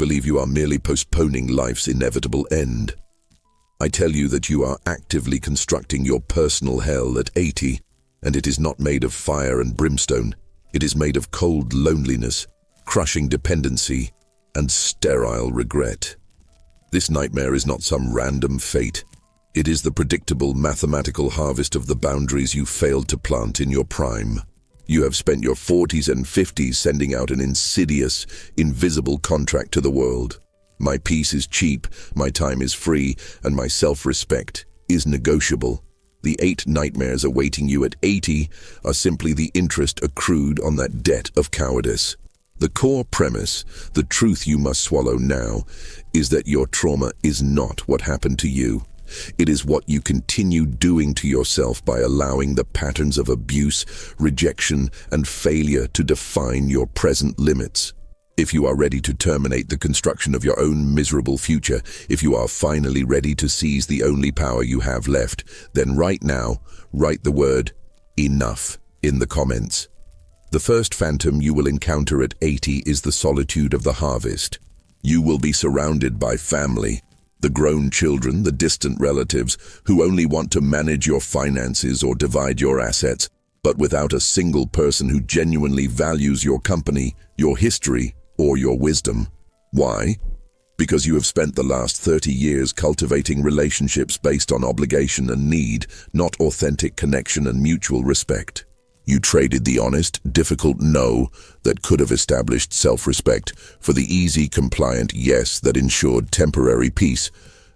believe you are merely postponing life's inevitable end. I tell you that you are actively constructing your personal hell at 80, and it is not made of fire and brimstone. It is made of cold loneliness, crushing dependency, and sterile regret. This nightmare is not some random fate. It is the predictable mathematical harvest of the boundaries you failed to plant in your prime. You have spent your 40s and 50s sending out an insidious, invisible contract to the world. My peace is cheap, my time is free, and my self-respect is negotiable. The 8 nightmares awaiting you at 80 are simply the interest accrued on that debt of cowardice. The core premise, the truth you must swallow now, is that your trauma is not what happened to you. It is what you continue doing to yourself by allowing the patterns of abuse, rejection, and failure to define your present limits. If you are ready to terminate the construction of your own miserable future, if you are finally ready to seize the only power you have left, then right now, write the word enough in the comments. The first phantom you will encounter at 80 is the solitude of the harvest. You will be surrounded by family, the grown children, the distant relatives, who only want to manage your finances or divide your assets, but without a single person who genuinely values your company, your history, or your wisdom. Why? Because you have spent the last 30 years cultivating relationships based on obligation and need, not authentic connection and mutual respect. You traded the honest, difficult no that could have established self-respect for the easy, compliant yes that ensured temporary peace,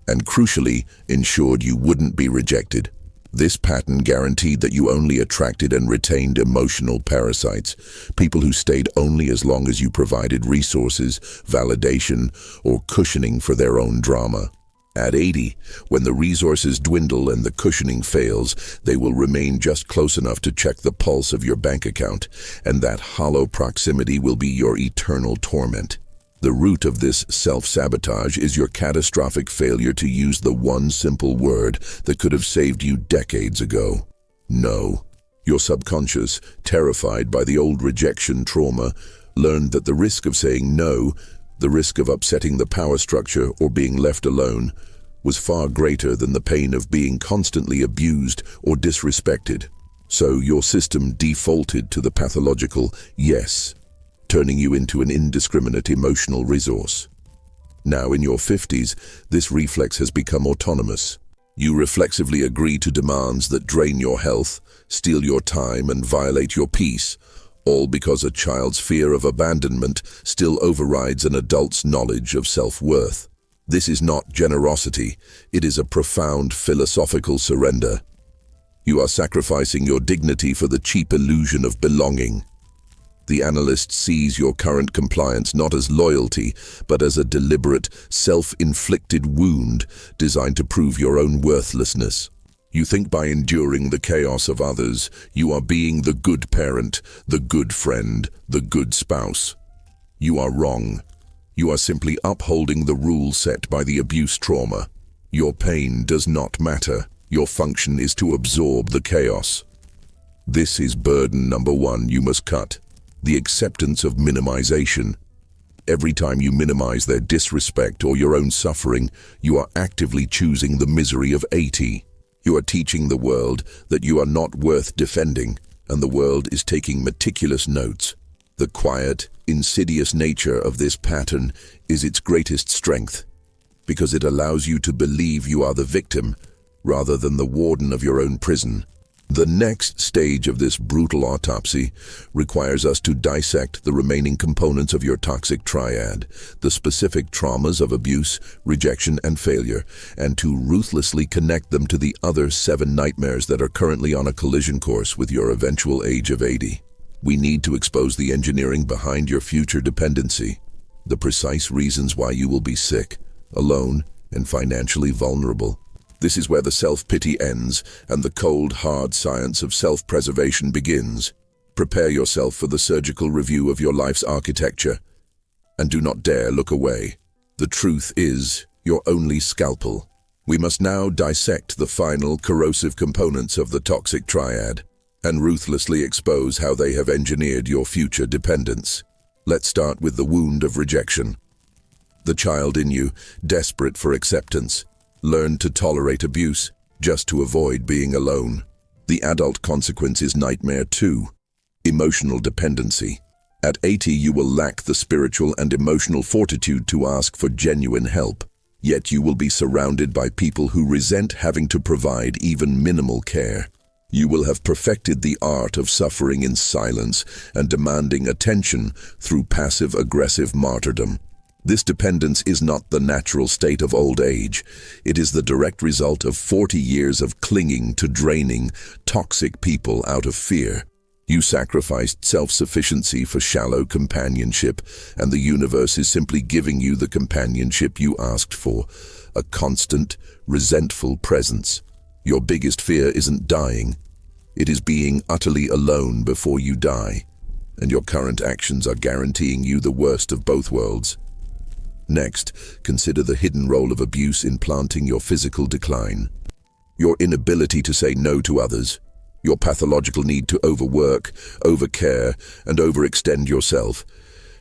and crucially, ensured you wouldn't be rejected. This pattern guaranteed that you only attracted and retained emotional parasites, people who stayed only as long as you provided resources, validation, or cushioning for their own drama. At 80, when the resources dwindle and the cushioning fails, they will remain just close enough to check the pulse of your bank account, and that hollow proximity will be your eternal torment. The root of this self-sabotage is your catastrophic failure to use the one simple word that could have saved you decades ago. No. Your subconscious, terrified by the old rejection trauma, learned that the risk of saying no, the risk of upsetting the power structure or being left alone, was far greater than the pain of being constantly abused or disrespected. So your system defaulted to the pathological yes, turning you into an indiscriminate emotional resource. Now in your 50s, this reflex has become autonomous. You reflexively agree to demands that drain your health, steal your time, and violate your peace, all because a child's fear of abandonment still overrides an adult's knowledge of self-worth. This is not generosity, it is a profound philosophical surrender. You are sacrificing your dignity for the cheap illusion of belonging. The analyst sees your current compliance not as loyalty, but as a deliberate, self-inflicted wound designed to prove your own worthlessness. You think by enduring the chaos of others, you are being the good parent, the good friend, the good spouse. You are wrong. You are simply upholding the rules set by the abuse trauma. Your pain does not matter. Your function is to absorb the chaos. This is burden number 1 you must cut. The acceptance of minimization. Every time you minimize their disrespect or your own suffering, you are actively choosing the misery of 80. You are teaching the world that you are not worth defending, and the world is taking meticulous notes. The quiet, insidious nature of this pattern is its greatest strength, because it allows you to believe you are the victim rather than the warden of your own prison. The next stage of this brutal autopsy requires us to dissect the remaining components of your toxic triad, the specific traumas of abuse, rejection, and failure, and to ruthlessly connect them to the other 7 nightmares that are currently on a collision course with your eventual age of 80. We need to expose the engineering behind your future dependency, the precise reasons why you will be sick, alone, and financially vulnerable. This is where the self-pity ends and the cold, hard science of self-preservation begins. Prepare yourself for the surgical review of your life's architecture, and do not dare look away. The truth is your only scalpel. We must now dissect the final corrosive components of the toxic triad and ruthlessly expose how they have engineered your future dependence. Let's start with the wound of rejection. The child in you, desperate for acceptance, learned to tolerate abuse just to avoid being alone. The adult consequence is nightmare 2, emotional dependency. At 80, you will lack the spiritual and emotional fortitude to ask for genuine help. Yet you will be surrounded by people who resent having to provide even minimal care. You will have perfected the art of suffering in silence and demanding attention through passive-aggressive martyrdom. This dependence is not the natural state of old age. It is the direct result of 40 years of clinging to draining, toxic people out of fear. You sacrificed self-sufficiency for shallow companionship, and the universe is simply giving you the companionship you asked for, a constant, resentful presence. Your biggest fear isn't dying. It is being utterly alone before you die, and your current actions are guaranteeing you the worst of both worlds. Next, consider the hidden role of abuse in planting your physical decline. Your inability to say no to others, your pathological need to overwork, overcare, and overextend yourself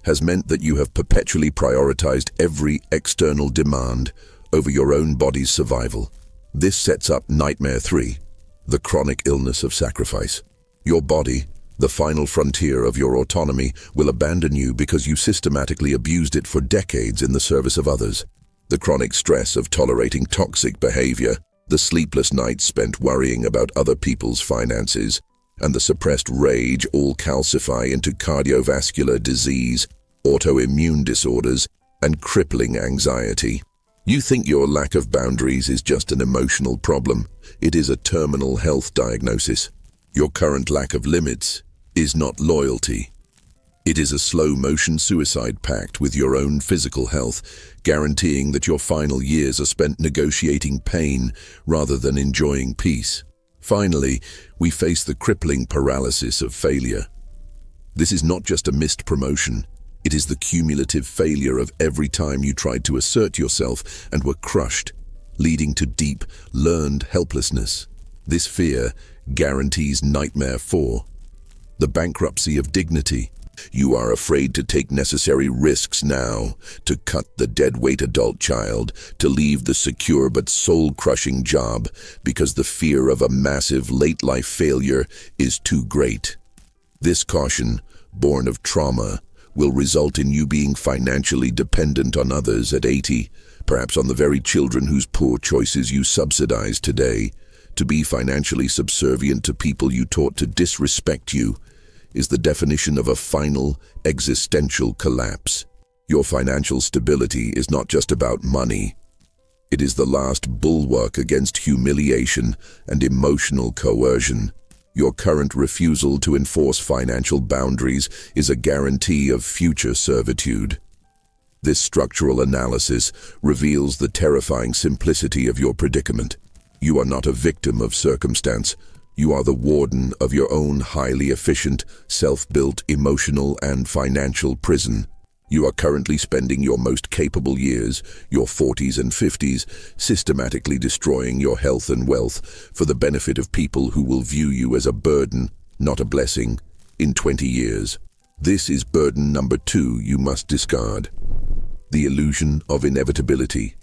has meant that you have perpetually prioritized every external demand over your own body's survival. This sets up nightmare 3, the chronic illness of sacrifice. Your body, the final frontier of your autonomy, will abandon you because you systematically abused it for decades in the service of others. The chronic stress of tolerating toxic behavior, the sleepless nights spent worrying about other people's finances, and the suppressed rage all calcify into cardiovascular disease, autoimmune disorders, and crippling anxiety. You think your lack of boundaries is just an emotional problem. It is a terminal health diagnosis. Your current lack of limits is not loyalty. It is a slow-motion suicide pact with your own physical health, guaranteeing that your final years are spent negotiating pain rather than enjoying peace. Finally, we face the crippling paralysis of failure. This is not just a missed promotion. It is the cumulative failure of every time you tried to assert yourself and were crushed, leading to deep, learned helplessness. This fear guarantees nightmare 4, the bankruptcy of dignity. You are afraid to take necessary risks now, to cut the deadweight adult child, to leave the secure but soul-crushing job, because the fear of a massive late-life failure is too great. This caution, born of trauma, will result in you being financially dependent on others at 80, perhaps on the very children whose poor choices you subsidize today. To be financially subservient to people you taught to disrespect you is the definition of a final, existential collapse. Your financial stability is not just about money. It is the last bulwark against humiliation and emotional coercion. Your current refusal to enforce financial boundaries is a guarantee of future servitude. This structural analysis reveals the terrifying simplicity of your predicament. You are not a victim of circumstance. You are the warden of your own highly efficient, self-built emotional and financial prison. You are currently spending your most capable years, your 40s and 50s, systematically destroying your health and wealth for the benefit of people who will view you as a burden, not a blessing, in 20 years. This is burden number 2 you must discard. The illusion of inevitability.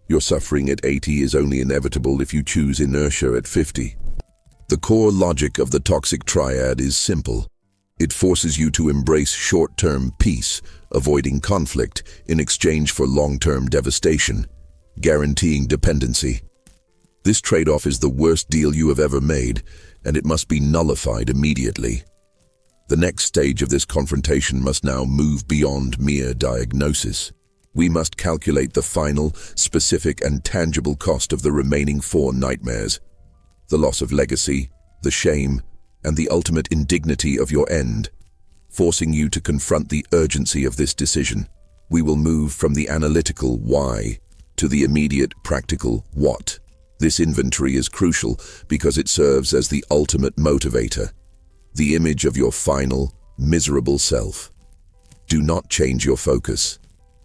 Your suffering at 80 is only inevitable if you choose inertia at 50. The core logic of the toxic triad is simple. It forces you to embrace short-term peace, avoiding conflict in exchange for long-term devastation, guaranteeing dependency. This trade-off is the worst deal you have ever made, and it must be nullified immediately. The next stage of this confrontation must now move beyond mere diagnosis. We must calculate the final, specific and tangible cost of the remaining 4 nightmares. The loss of legacy, the shame, and the ultimate indignity of your end, forcing you to confront the urgency of this decision. We will move from the analytical why to the immediate practical what. This inventory is crucial because it serves as the ultimate motivator, the image of your final, miserable self. Do not change your focus.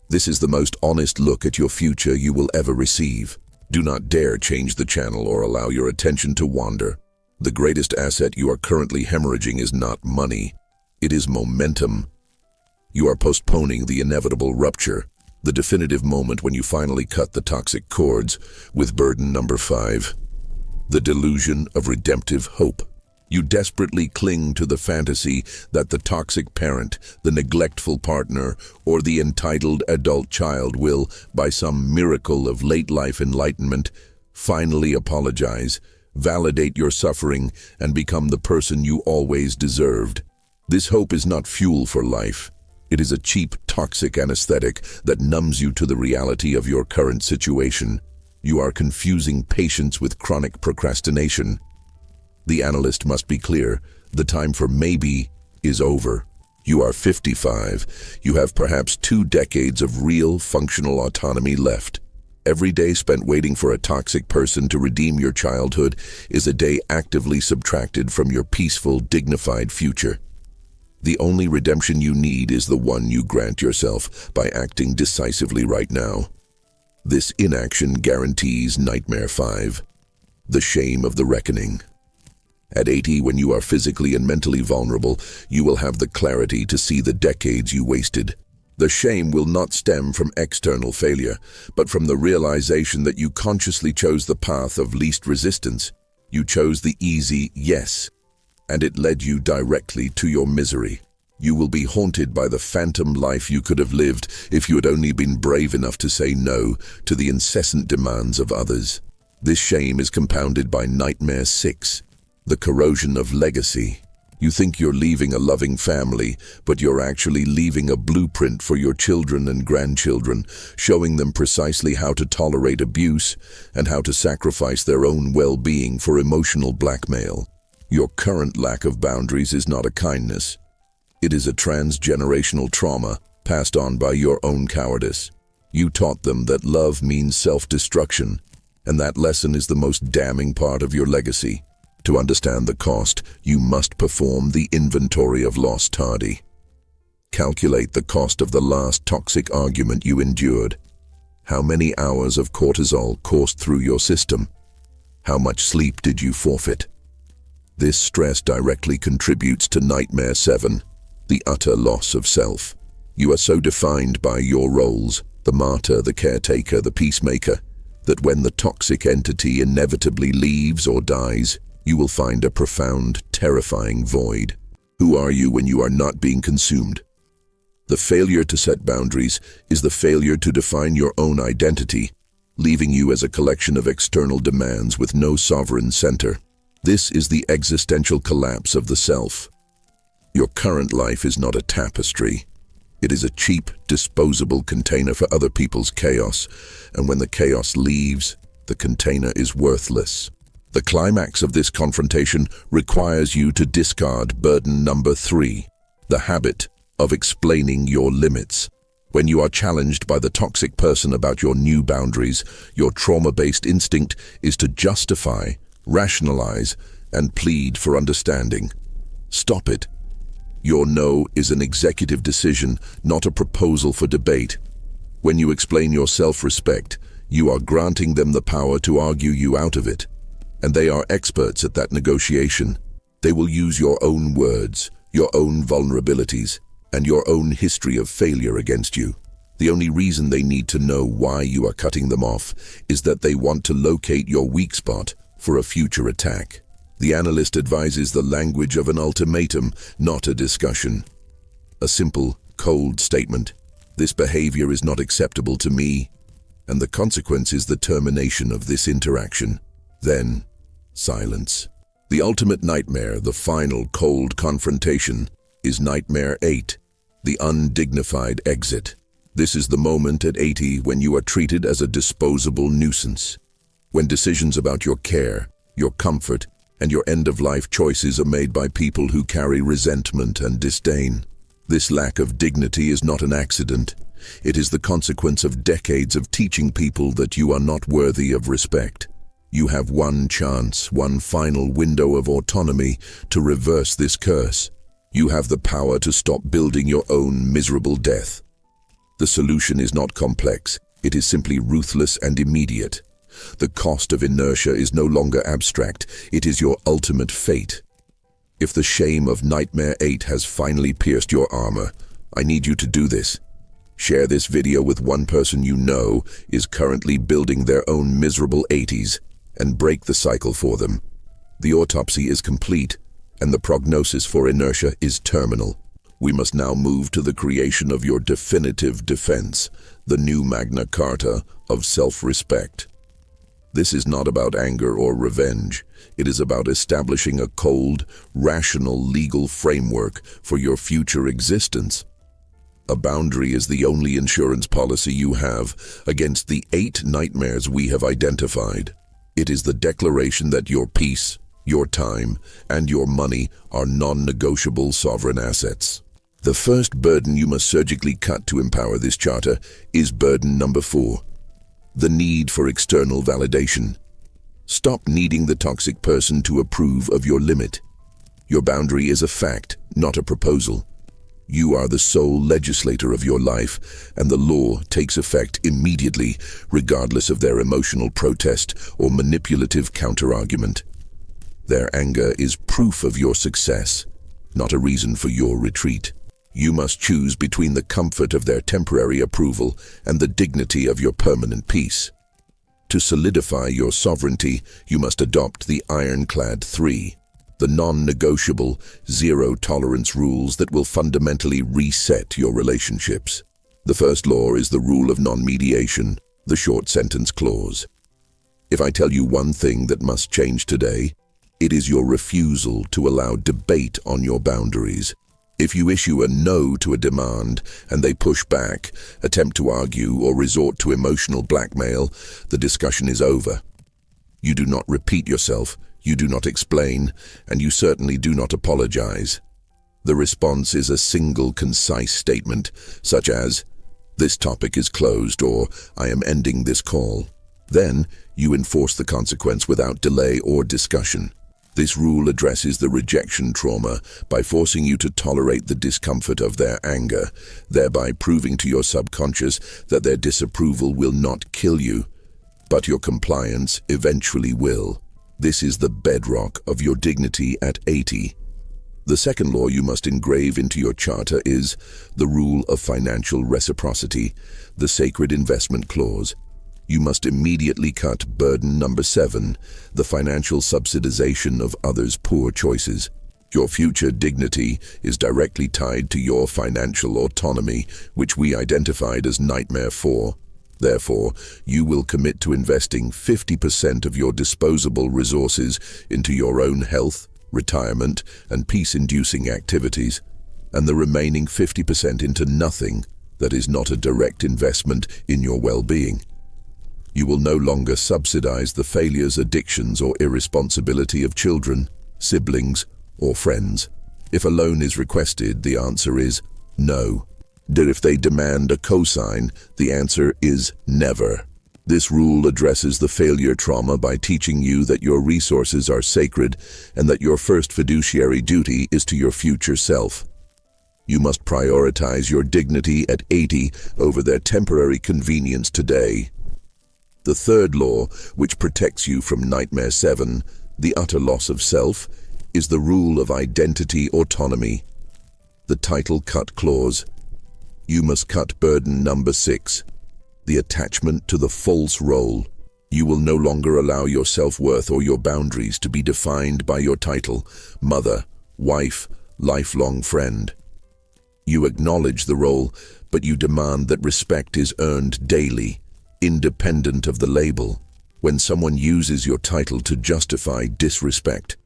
This is the most honest look at your future you will ever receive. Do not dare change the channel or allow your attention to wander. The greatest asset you are currently hemorrhaging is not money. It is momentum. You are postponing the inevitable rupture, The definitive moment when you finally cut the toxic cords with burden number 5. The delusion of redemptive hope. You desperately cling to the fantasy that the toxic parent, the neglectful partner, or the entitled adult child will, by some miracle of late-life enlightenment, finally apologize, validate your suffering, and become the person you always deserved. This hope is not fuel for life. It is a cheap, toxic anesthetic that numbs you to the reality of your current situation. You are confusing patience with chronic procrastination. The analyst must be clear. The time for maybe is over. You are 55. You have perhaps 2 decades of real, functional autonomy left. Every day spent waiting for a toxic person to redeem your childhood is a day actively subtracted from your peaceful, dignified future. The only redemption you need is the one you grant yourself by acting decisively right now. This inaction guarantees Nightmare 5, the shame of the reckoning. At 80, when you are physically and mentally vulnerable, you will have the clarity to see the decades you wasted. The shame will not stem from external failure, but from the realization that you consciously chose the path of least resistance. You chose the easy yes, and it led you directly to your misery. You will be haunted by the phantom life you could have lived if you had only been brave enough to say no to the incessant demands of others. This shame is compounded by Nightmare 6, the corrosion of legacy. You think you're leaving a loving family, but you're actually leaving a blueprint for your children and grandchildren, showing them precisely how to tolerate abuse and how to sacrifice their own well-being for emotional blackmail. Your current lack of boundaries is not a kindness. It is a transgenerational trauma passed on by your own cowardice. You taught them that love means self-destruction, and that lesson is the most damning part of your legacy. To understand the cost, you must perform the inventory of lost tardy. Calculate the cost of the last toxic argument you endured. How many hours of cortisol coursed through your system? How much sleep did you forfeit? This stress directly contributes to Nightmare 7, the utter loss of self. You are so defined by your roles, the martyr, the caretaker, the peacemaker, that when the toxic entity inevitably leaves or dies, you will find a profound, terrifying void. Who are you when you are not being consumed? The failure to set boundaries is the failure to define your own identity, leaving you as a collection of external demands with no sovereign center. This is the existential collapse of the self. Your current life is not a tapestry. It is a cheap, disposable container for other people's chaos, and when the chaos leaves, the container is worthless. The climax of this confrontation requires you to discard burden number 3, the habit of explaining your limits. When you are challenged by the toxic person about your new boundaries, your trauma-based instinct is to justify, rationalize, and plead for understanding. Stop it. Your no is an executive decision, not a proposal for debate. When you explain your self-respect, you are granting them the power to argue you out of it. And they are experts at that negotiation. They will use your own words, your own vulnerabilities, and your own history of failure against you. The only reason they need to know why you are cutting them off is that they want to locate your weak spot for a future attack. The analyst advises the language of an ultimatum, not a discussion. A simple, cold statement. This behavior is not acceptable to me, and the consequence is the termination of this interaction. Then, silence. The ultimate nightmare, the final cold confrontation, is Nightmare 8, the undignified exit. This is the moment at 80 when you are treated as a disposable nuisance. When decisions about your care, your comfort, and your end-of-life choices are made by people who carry resentment and disdain. This lack of dignity is not an accident. It is the consequence of decades of teaching people that you are not worthy of respect. You have one chance, one final window of autonomy to reverse this curse. You have the power to stop building your own miserable death. The solution is not complex. It is simply ruthless and immediate. The cost of inertia is no longer abstract. It is your ultimate fate. If the shame of Nightmare 8 has finally pierced your armor, I need you to do this. Share this video with one person you know is currently building their own miserable 80s and break the cycle for them. The autopsy is complete and the prognosis for inertia is terminal. We must now move to the creation of your definitive defense, the new Magna Carta of self-respect. This is not about anger or revenge. It is about establishing a cold, rational legal framework for your future existence. A boundary is the only insurance policy you have against the 8 nightmares we have identified. It is the declaration that your peace, your time, and your money are non-negotiable sovereign assets. The first burden you must surgically cut to empower this charter is burden number 4, the need for external validation. Stop needing the toxic person to approve of your limit. Your boundary is a fact, not a proposal. You are the sole legislator of your life, and the law takes effect immediately, regardless of their emotional protest or manipulative counterargument. Their anger is proof of your success, not a reason for your retreat. You must choose between the comfort of their temporary approval and the dignity of your permanent peace. To solidify your sovereignty, you must adopt the ironclad 3. The non-negotiable, zero-tolerance rules that will fundamentally reset your relationships. The first law is the rule of non-mediation, the short sentence clause. If I tell you one thing that must change today, it is your refusal to allow debate on your boundaries. If you issue a no to a demand and they push back, attempt to argue, or resort to emotional blackmail, the discussion is over. You do not repeat yourself. You do not explain, and you certainly do not apologize. The response is a single concise statement, such as, "This topic is closed," or "I am ending this call." Then, you enforce the consequence without delay or discussion. This rule addresses the rejection trauma by forcing you to tolerate the discomfort of their anger, thereby proving to your subconscious that their disapproval will not kill you, but your compliance eventually will. This is the bedrock of your dignity at 80. The second law you must engrave into your charter is the rule of financial reciprocity, the sacred investment clause. You must immediately cut burden number 7, the financial subsidization of others' poor choices. Your future dignity is directly tied to your financial autonomy, which we identified as Nightmare 4. Therefore, you will commit to investing 50% of your disposable resources into your own health, retirement, and peace-inducing activities, and the remaining 50% into nothing that is not a direct investment in your well-being. You will no longer subsidize the failures, addictions, or irresponsibility of children, siblings, or friends. If a loan is requested, the answer is no. If they demand a cosign, the answer is never. This rule addresses the failure trauma by teaching you that your resources are sacred and that your first fiduciary duty is to your future self. You must prioritize your dignity at 80 over their temporary convenience today. The third law, which protects you from Nightmare 7, the utter loss of self, is the rule of identity autonomy, the title cut clause. You must cut burden number 6, the attachment to the false role. You will no longer allow your self-worth or your boundaries to be defined by your title, mother, wife, lifelong friend. You acknowledge the role, but you demand that respect is earned daily, independent of the label. When someone uses your title to justify disrespect,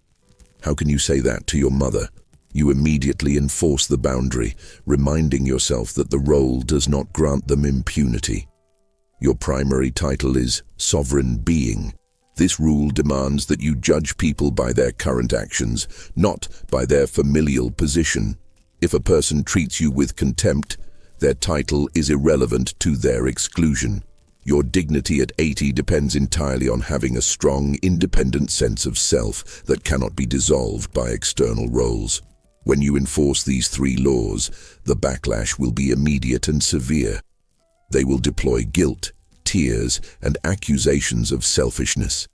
how can you say that to your mother? You immediately enforce the boundary, reminding yourself that the role does not grant them impunity. Your primary title is sovereign being. This rule demands that you judge people by their current actions, not by their familial position. If a person treats you with contempt, their title is irrelevant to their exclusion. Your dignity at 80 depends entirely on having a strong, independent sense of self that cannot be dissolved by external roles. When you enforce these 3 laws, the backlash will be immediate and severe. They will deploy guilt, tears, and accusations of selfishness.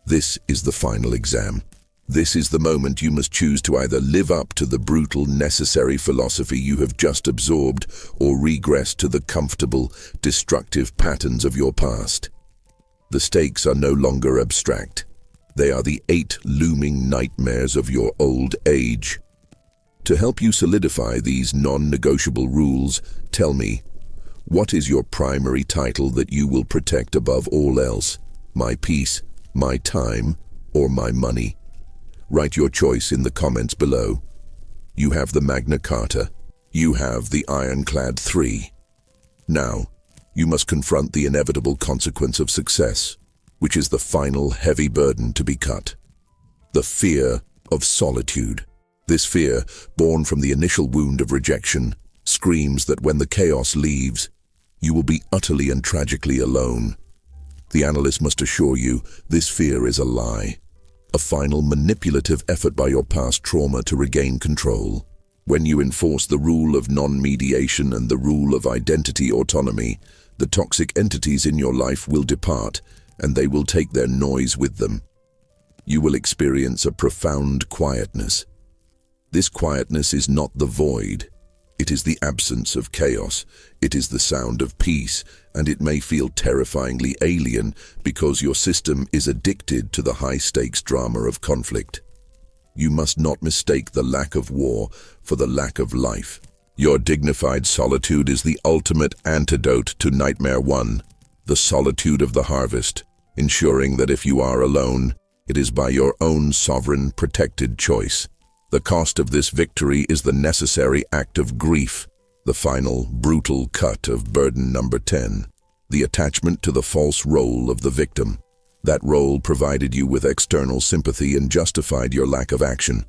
This is the final exam. This is the moment you must choose to either live up to the brutal, necessary philosophy you have just absorbed or regress to the comfortable, destructive patterns of your past. The stakes are no longer abstract. They are the 8 looming nightmares of your old age. To help you solidify these non-negotiable rules, tell me, what is your primary title that you will protect above all else? My peace, my time, or my money? Write your choice in the comments below. You have the Magna Carta. You have the Ironclad 3. Now, you must confront the inevitable consequence of success, which is the final heavy burden to be cut. The fear of solitude. This fear, born from the initial wound of rejection, screams that when the chaos leaves, you will be utterly and tragically alone. The analyst must assure you this fear is a lie, a final manipulative effort by your past trauma to regain control. When you enforce the rule of non-mediation and the rule of identity autonomy, the toxic entities in your life will depart, and they will take their noise with them. You will experience a profound quietness. This quietness is not the void. It is the absence of chaos. It is the sound of peace, and it may feel terrifyingly alien because your system is addicted to the high-stakes drama of conflict. You must not mistake the lack of war for the lack of life. Your dignified solitude is the ultimate antidote to Nightmare 1, the solitude of the harvest, ensuring that if you are alone, it is by your own sovereign, protected choice. The cost of this victory is the necessary act of grief, the final, brutal cut of burden number 10, the attachment to the false role of the victim. That role provided you with external sympathy and justified your lack of action,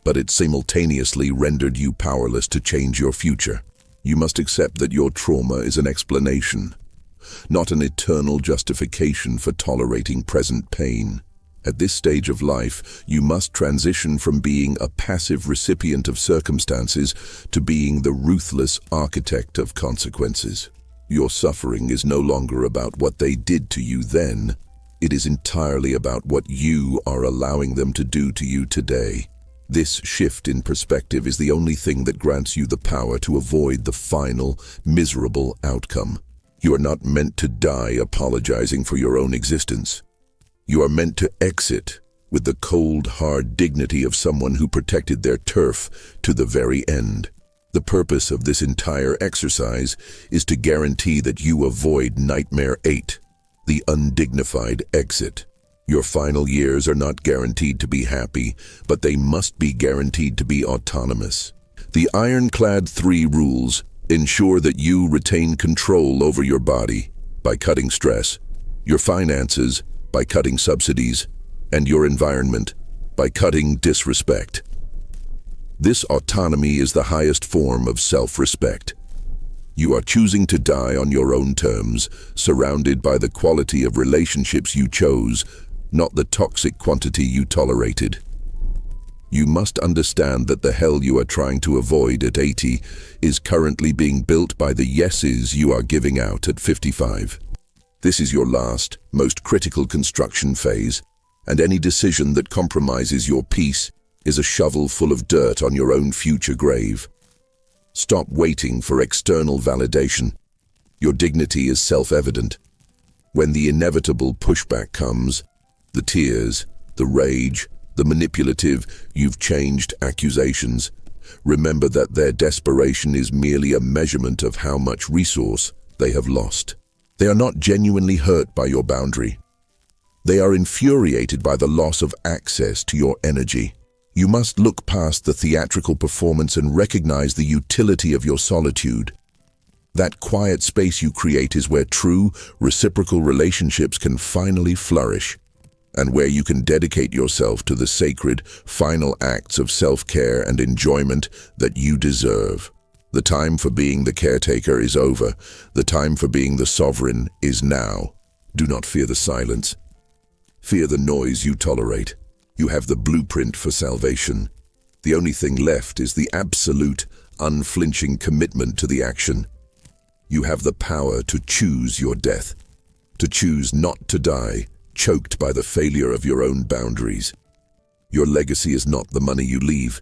but it simultaneously rendered you powerless to change your future. You must accept that your trauma is an explanation, not an eternal justification for tolerating present pain. At this stage of life, you must transition from being a passive recipient of circumstances to being the ruthless architect of consequences. Your suffering is no longer about what they did to you then. It is entirely about what you are allowing them to do to you today. This shift in perspective is the only thing that grants you the power to avoid the final, miserable outcome. You are not meant to die apologizing for your own existence. You are meant to exit with the cold, hard dignity of someone who protected their turf to the very end. The purpose of this entire exercise is to guarantee that you avoid Nightmare 8, the undignified exit. Your final years are not guaranteed to be happy, but they must be guaranteed to be autonomous. The Ironclad 3 rules ensure that you retain control over your body by cutting stress, your finances by cutting subsidies, and your environment by cutting disrespect. This autonomy is the highest form of self-respect. You are choosing to die on your own terms, surrounded by the quality of relationships you chose, not the toxic quantity you tolerated. You must understand that the hell you are trying to avoid at 80 is currently being built by the yeses you are giving out at 55. This is your last, most critical construction phase, and any decision that compromises your peace is a shovel full of dirt on your own future grave. Stop waiting for external validation. Your dignity is self-evident. When the inevitable pushback comes, the tears, the rage, the manipulative, "you've changed" accusations, remember that their desperation is merely a measurement of how much resource they have lost. They are not genuinely hurt by your boundary. They are infuriated by the loss of access to your energy. You must look past the theatrical performance and recognize the utility of your solitude. That quiet space you create is where true, reciprocal relationships can finally flourish, and where you can dedicate yourself to the sacred, final acts of self-care and enjoyment that you deserve. The time for being the caretaker is over. The time for being the sovereign is now. Do not fear the silence. Fear the noise you tolerate. You have the blueprint for salvation. The only thing left is the absolute, unflinching commitment to the action. You have the power to choose your death, to choose not to die, choked by the failure of your own boundaries. Your legacy is not the money you leave.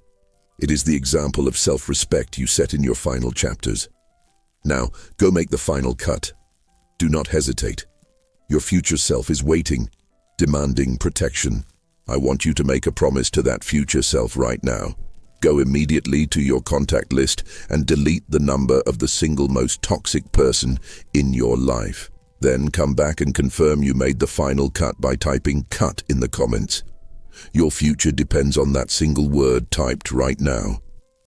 It is the example of self-respect you set in your final chapters. Now, go make the final cut. Do not hesitate. Your future self is waiting, demanding protection. I want you to make a promise to that future self right now. Go immediately to your contact list and delete the number of the single most toxic person in your life. Then come back and confirm you made the final cut by typing "cut" in the comments. Your future depends on that single word typed right now.